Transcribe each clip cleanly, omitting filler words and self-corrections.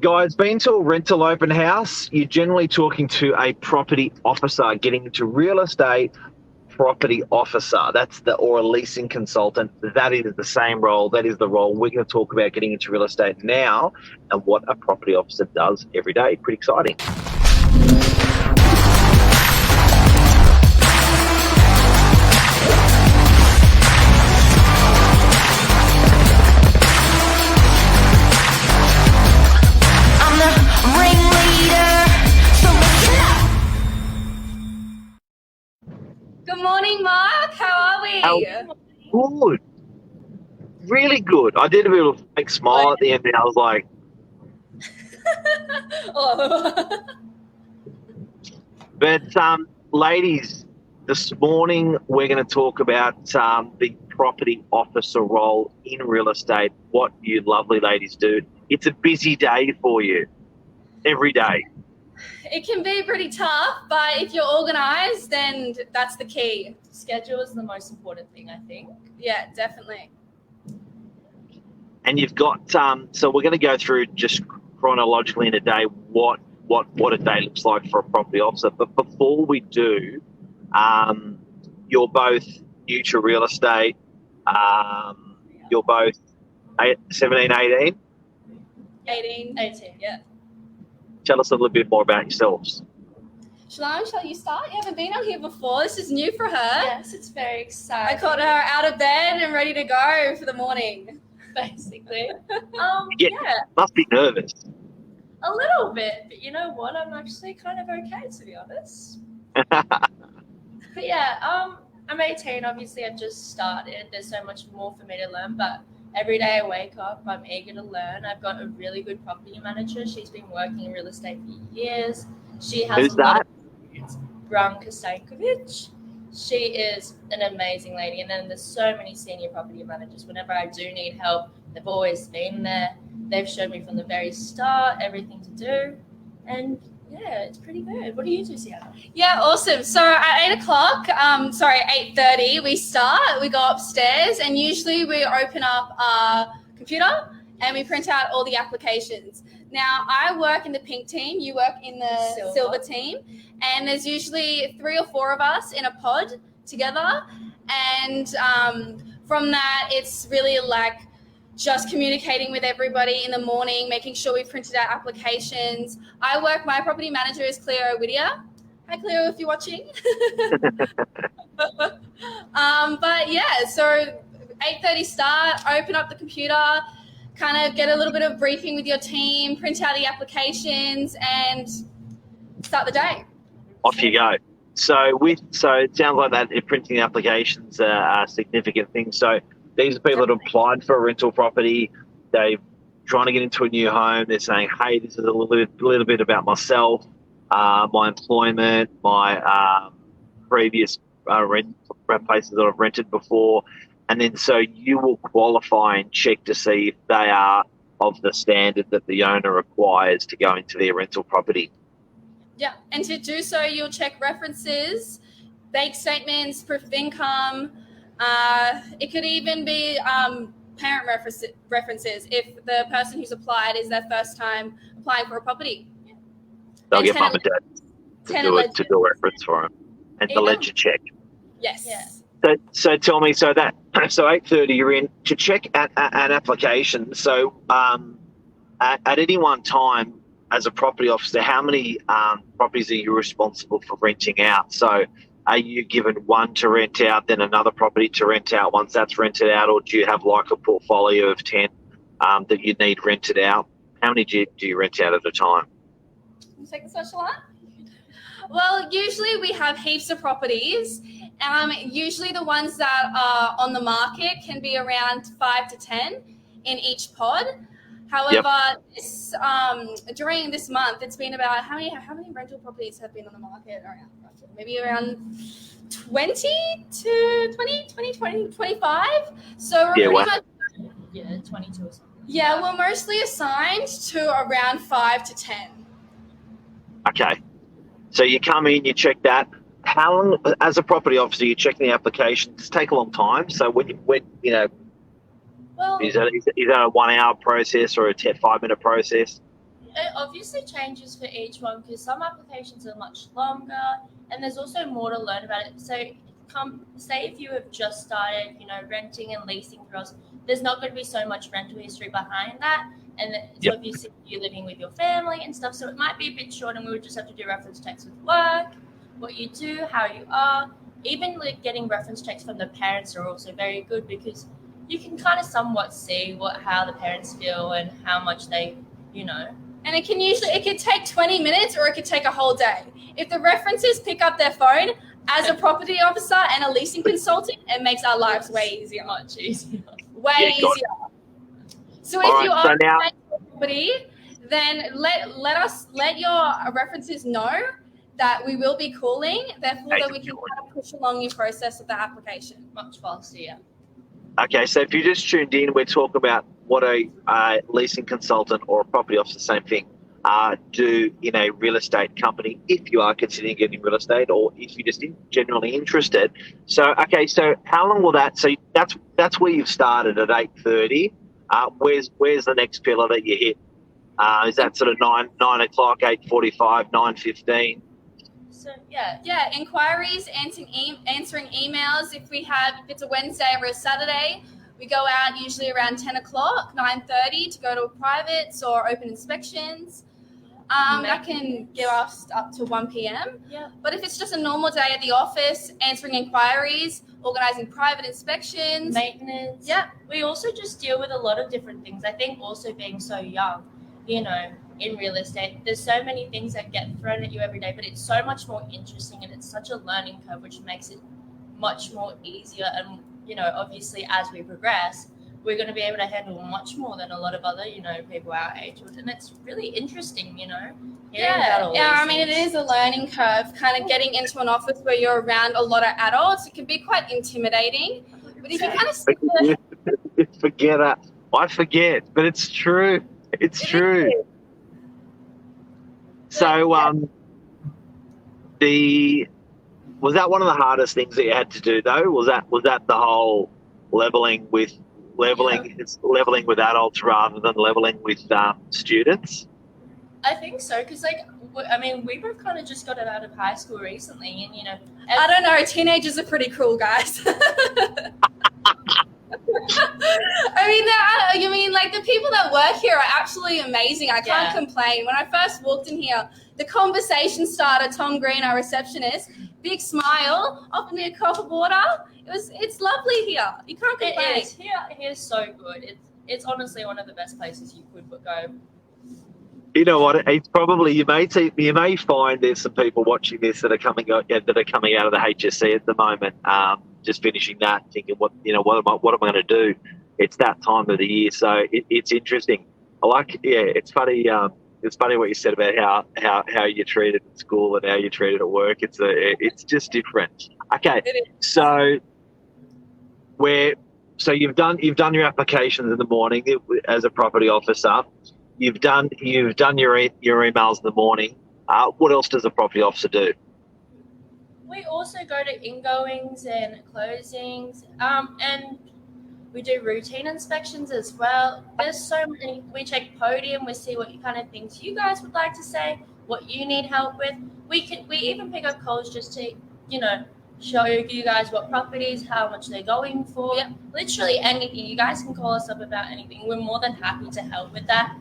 Guys, been to a rental open house, you're generally talking to a property officer. Getting into real estate, property officer. Or a leasing consultant. That is the same role. That is the role. We're going to talk about getting into real estate now and what a property officer does every day. Pretty exciting. Good morning, Mark. How are we? Good. Really good. I did a bit of a fake smile at the end and I was like, Oh. but ladies, this morning we're going to talk about the property officer role in real estate, what you lovely ladies do. It's a busy day for you every day. It can be pretty tough, but if you're organized, then that's the key. Schedule is the most important thing, I think. Yeah, definitely. And you've got so we're going to go through just chronologically in a day what a day looks like for a property officer. But before we do, you're both new to real estate. You're both 17, 18. 18, yeah. Tell us a little bit more about yourselves. Shalom, shall you start? You haven't been on here before. This is new for her. Yes, it's very exciting. I caught her out of bed and ready to go for the morning. Basically. Yeah. Must be nervous. A little bit, but you know what? I'm actually kind of okay, to be honest. But yeah, I'm 18. Obviously, I've just started. There's so much more for me to learn, but every day I wake up, I'm eager to learn. I've got a really good property manager. She's been working in real estate for years. She has Who's that? It's Branka Stankovic. She is an amazing lady. And then there's so many senior property managers. Whenever I do need help, they've always been there. They've shown me from the very start everything to do. And yeah, it's pretty good. What do you do, Sienna? Yeah, awesome. So at 8:30, we start. We go upstairs, and usually we open up our computer and we print out all the applications. Now, I work in the pink team. You work in the silver team. And there's usually 3 or 4 of us in a pod together. And from that, it's really like just communicating with everybody in the morning, making sure we printed out applications. My property manager is Cleo Whittier. Hi, Cleo, if you're watching. But yeah, so 8:30 start, open up the computer, kind of get a little bit of briefing with your team, print out the applications, and start the day. Off you go. So it sounds like that printing applications are a significant thing. So these are people that have applied for a rental property. They're trying to get into a new home. They're saying, hey, this is a little bit about myself, my employment, my previous places that I've rented before. And then so you will qualify and check to see if they are of the standard that the owner requires to go into their rental property. Yeah, and to do so, you'll check references, bank statements, proof of income. It could even be parent references if the person who's applied is their first time applying for a property. They'll get mum and dad to do a reference for them and the ledger check. Yes. Yeah. So tell me, so 8:30 you're in to check an application. So at any one time as a property officer, how many properties are you responsible for renting out? So are you given one to rent out, then another property to rent out once that's rented out, or do you have like a portfolio of 10 that you need rented out? How many do you rent out at a time? You take the special one? Well, usually we have heaps of properties. Usually the ones that are on the market can be around 5 to 10 in each pod. However, during this month, it's been about how many rental properties have been on the market around? Maybe around 20 to 25. So we're pretty much 22 or something. Yeah, we're mostly assigned to around 5 to 10. Okay. So you come in, you check that. How long, as a property officer, you check the application? Does it take a long time? So when you know, Well, is that a 1 hour process or a 5 minute process? it obviously changes for each one because some applications are much longer and there's also more to learn about it. So say if you have just started, renting and leasing for us, there's not going to be so much rental history behind that. And it's obviously you're living with your family and stuff. So it might be a bit short and we would just have to do reference checks with work, what you do, how you are. Even like getting reference checks from the parents are also very good because you can kind of somewhat see how the parents feel and how much they, And it could take 20 minutes or it could take a whole day. If the references pick up their phone as a property officer and a leasing consultant, it makes our lives way easier. Much easier. Way easier. So if you are now, property, then let your references know that we will be calling, therefore that we can kind of push along your process of the application. Much faster, yeah. Okay, so if you just tuned in, we're talking about what a leasing consultant or a property officer, same thing, do in a real estate company if you are considering getting real estate or if you're just genuinely interested. So, okay, so how long will that? So that's where you've started at 8:30. Where's the next pillar that you hit? Is that sort of 9 o'clock, 8:45, 9:15? So yeah. Yeah, inquiries, answering emails. If it's a Wednesday or a Saturday, we go out usually around 10 o'clock, 9:30 to go to privates or open inspections. That can give us up to 1 p.m. Yeah. But if it's just a normal day at the office, answering inquiries, organising private inspections. Maintenance. Yeah. We also just deal with a lot of different things. I think also being so young, in real estate, there's so many things that get thrown at you every day, but it's so much more interesting and it's such a learning curve, which makes it much more easier. And, obviously as we progress, we're going to be able to handle much more than a lot of other, people our age. And it's really interesting, I mean, it is a learning curve, kind of getting into an office where you're around a lot of adults. It can be quite intimidating. But if you kind of stick with Forget it. I forget, but it's true. It's true. So, was that one of the hardest things that you had to do though? Was that the whole leveling with adults rather than leveling with students? I think so, because we both kind of just got out of high school recently, and I don't know, teenagers are pretty cool, guys. I mean, like the people that work here are absolutely amazing. I can't complain. When I first walked in here, the conversation starter, Tom Green, our receptionist, big smile, offered me a cup of water. It's lovely here. You can't complain. It is. Here's so good. It's honestly one of the best places you could go. You know what? It's probably you may find there's some people watching this that are coming out of the HSC at the moment. Just finishing that, thinking what am I going to do? It's that time of the year, so it's interesting. It's funny. It's funny what you said about how you're treated at school and how you're treated at work. It's just different. Okay, so you've done your applications in the morning as a property officer. You've done your emails in the morning. What else does a property officer do? We also go to ingoings and closings, and we do routine inspections as well. There's so many. We check podium. We see what kind of things you guys would like to say, what you need help with. We even pick up calls just to, show you guys what properties, how much they're going for. Yep. Literally anything. You guys can call us up about anything. We're more than happy to help with that.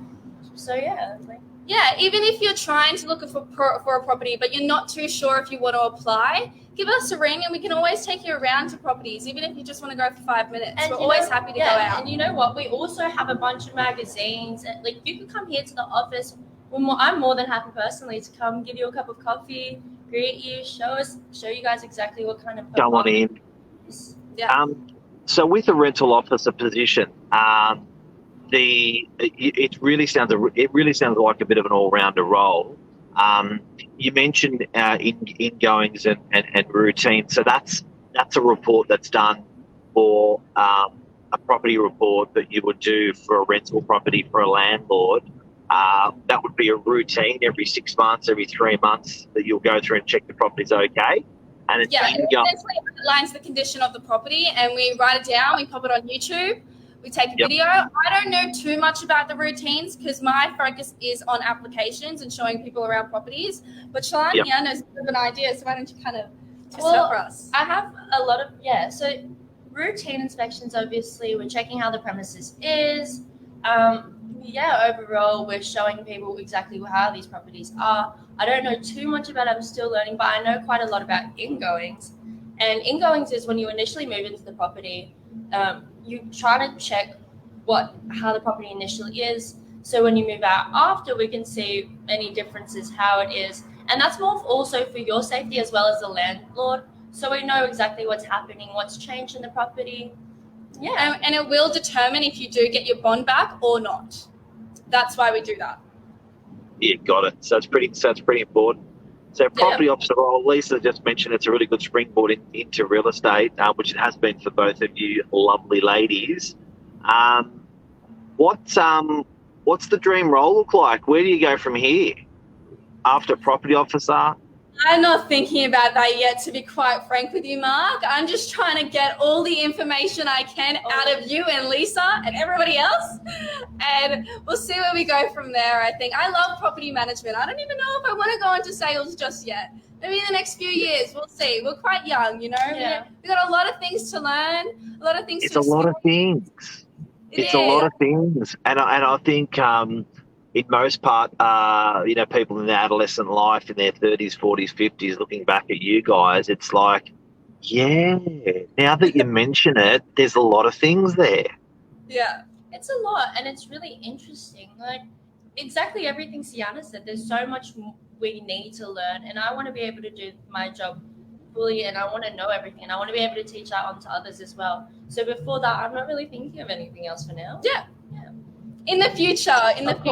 So yeah. Yeah, even if you're trying to look for a property, but you're not too sure if you want to apply, give us a ring and we can always take you around to properties, even if you just want to go for 5 minutes. And we're always happy to go out. And you know what? We also have a bunch of magazines. And, you can come here to the office. I'm more than happy personally to come give you a cup of coffee, greet you, show you guys exactly what kind of... Come on in. Yeah. So with a rental officer position, it really sounds like a bit of an all-rounder role. You mentioned ingoings and routine, so that's a report that's done for a property report that you would do for a rental property for a landlord. That would be a routine every 6 months, every 3 months that you'll go through and check the property's okay. And it's it essentially outlines the condition of the property, and we write it down. We pop it on YouTube. We take a video. I don't know too much about the routines because my focus is on applications and showing people around properties. But Shalani knows a bit of an idea, so why don't you kind of twist it up for us? I have a lot of, so routine inspections, obviously, we're checking how the premises is. Overall, we're showing people exactly how these properties are. I don't know too much about it. I'm still learning, but I know quite a lot about ingoings. And ingoings is when you initially move into the property, you try to check how the property initially is. So when you move out after, we can see any differences, how it is. And that's more also for your safety as well as the landlord. So we know exactly what's happening, what's changed in the property. Yeah. And it will determine if you do get your bond back or not. That's why we do that. Yeah, got it. So it's pretty important. So property officer role, Lisa just mentioned it's a really good springboard into real estate, which it has been for both of you lovely ladies. What's the dream role look like? Where do you go from here after property officer? I'm not thinking about that yet, to be quite frank with you, Mark. I'm just trying to get all the information I can out of you and Lisa and everybody else, and we'll see where we go from there. I think I love property management. I don't even know if I want to go into sales just yet. Maybe in the next few years, we'll see. We're quite young, you know. Yeah. We've got a lot of things to learn, a lot of things. It's a lot of things. It's a lot of things, and I think in most part, people in their adolescent life, in their 30s, 40s, 50s, looking back at you guys, it's like, now that you mention it, there's a lot of things there. Yeah. It's a lot, and it's really interesting. Like, exactly everything Sienna said, there's so much we need to learn, and I want to be able to do my job fully, and I want to know everything, and I want to be able to teach that on to others as well. So before that, I'm not really thinking of anything else for now. Yeah. In the future, Of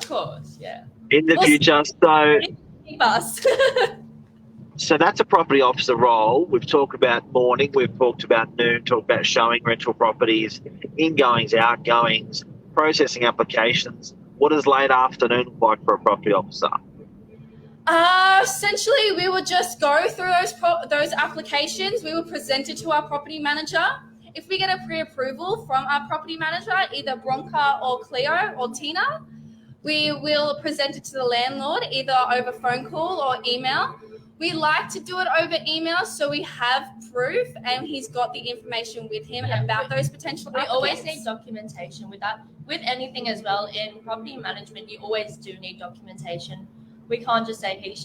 course, yeah. In the future, so keep us. so that's a property officer role. We've talked about morning, we've talked about noon, talked about showing rental properties, ingoings, outgoings, processing applications. What does late afternoon look like for a property officer? Essentially, we would just go through those applications. We would present it to our property manager. If we get a pre-approval from our property manager, either Bronca or Cleo or Tina, we will present it to the landlord either over phone call or email. We like to do it over email so we have proof and he's got the information with him about those potential applicants. We always need documentation with that. With anything as well, in property management, you always do need documentation. We can't just say he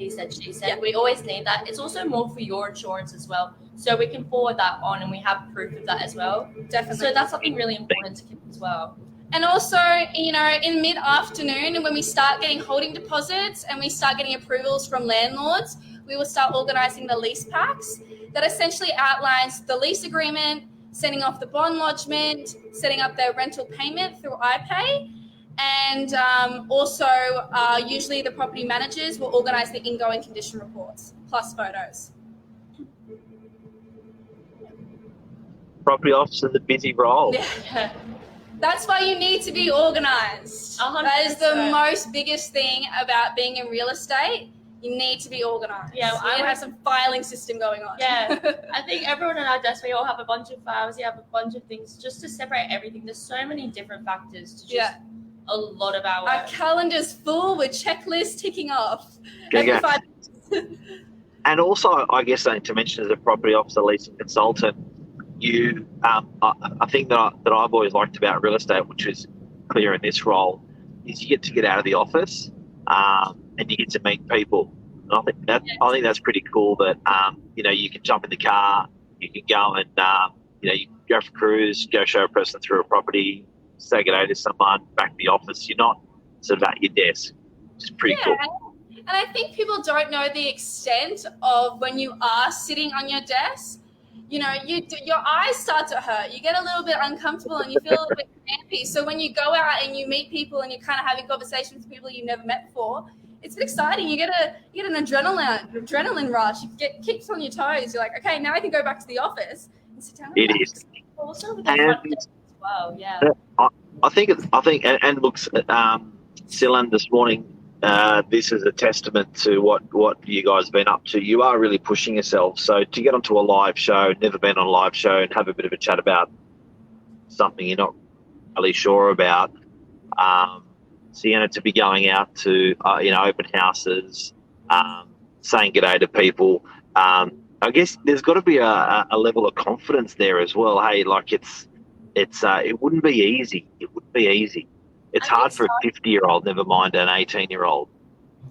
said, she said. Yeah. We always need that. It's also more for your insurance as well. So we can forward that on and we have proof of that as well. Definitely. So that's something really important to keep as well. And also, in mid-afternoon, when we start getting holding deposits and we start getting approvals from landlords, we will start organising the lease packs that essentially outlines the lease agreement, sending off the bond lodgement, setting up their rental payment through iPay. And also, usually the property managers will organise the ingoing condition reports, plus photos. Property officer, the busy role. Yeah. That's why you need to be organised. 100%. That is the most biggest thing about being in real estate. You need to be organised. Yeah, I have some filing system going on. Yeah, I think everyone in our desk, we all have a bunch of files. We have a bunch of things just to separate everything. There's so many different factors to just a lot of our work. Our calendar's full with checklists ticking off every 5 minutes. And also, I guess something to mention as a property officer, leasing consultant, you, I think that I've always liked about real estate, which is clear in this role, is you get out of the office and you get to meet people. And I think that's pretty cool that you can jump in the car, you can go and you go for a cruise, go show a person through a property, say good day to someone, back to the office. You're not sort of at your desk, which is pretty cool. And I think people don't know the extent of when you are sitting on your desk. Your eyes start to hurt. You get a little bit uncomfortable and you feel a little bit crampy. So when you go out and you meet people and you're kind of having conversations with people you've never met before, it's exciting. You get an adrenaline rush. You keeps on your toes. You're like, okay, now I can go back to the office and sit down. It is. Also with the front desk as well, yeah. I think, and looks, Silan this morning. This is a testament to what you guys have been up to. You are really pushing yourself. So to get onto a live show, never been on a live show, and have a bit of a chat about something you're not really sure about. So, to be going out to, open houses, saying g'day to people. I guess there's got to be a level of confidence there as well. Hey, like it wouldn't be easy. It wouldn't be easy. It's hard for a 50-year-old, never mind an 18-year-old.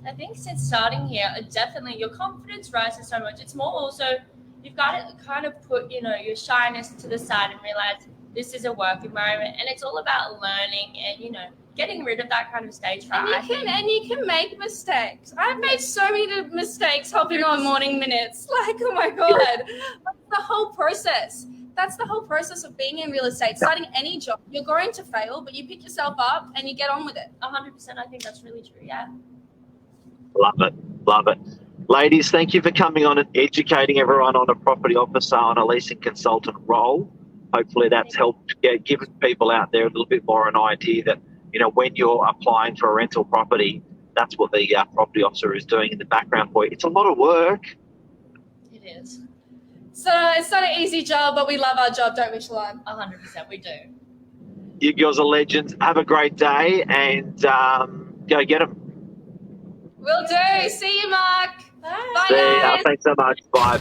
I think since starting here, definitely your confidence rises so much. It's more also you've got to kind of put, your shyness to the side and realize this is a work environment, and it's all about learning and, getting rid of that kind of stage fright. And you can make mistakes. I've made so many mistakes hopping on morning minutes. Like, oh my God. That's the whole process. That's the whole process of being in real estate. Starting any job, you're going to fail, but you pick yourself up and you get on with it. 100%. I think that's really true. Yeah. Love it. Ladies, thank you for coming on and educating everyone on a property officer, on a leasing consultant role. Hopefully that's helped give people out there a little bit more an idea that, when you're applying for a rental property, that's what the property officer is doing in the background for you. It's a lot of work. It is. So it's not an easy job, but we love our job, don't we, Shalon? 100%, we do. You girls are legends. Have a great day and go get them. Will do. See you, Mark. Bye. Bye, See ya. guys. Thanks so much. Bye.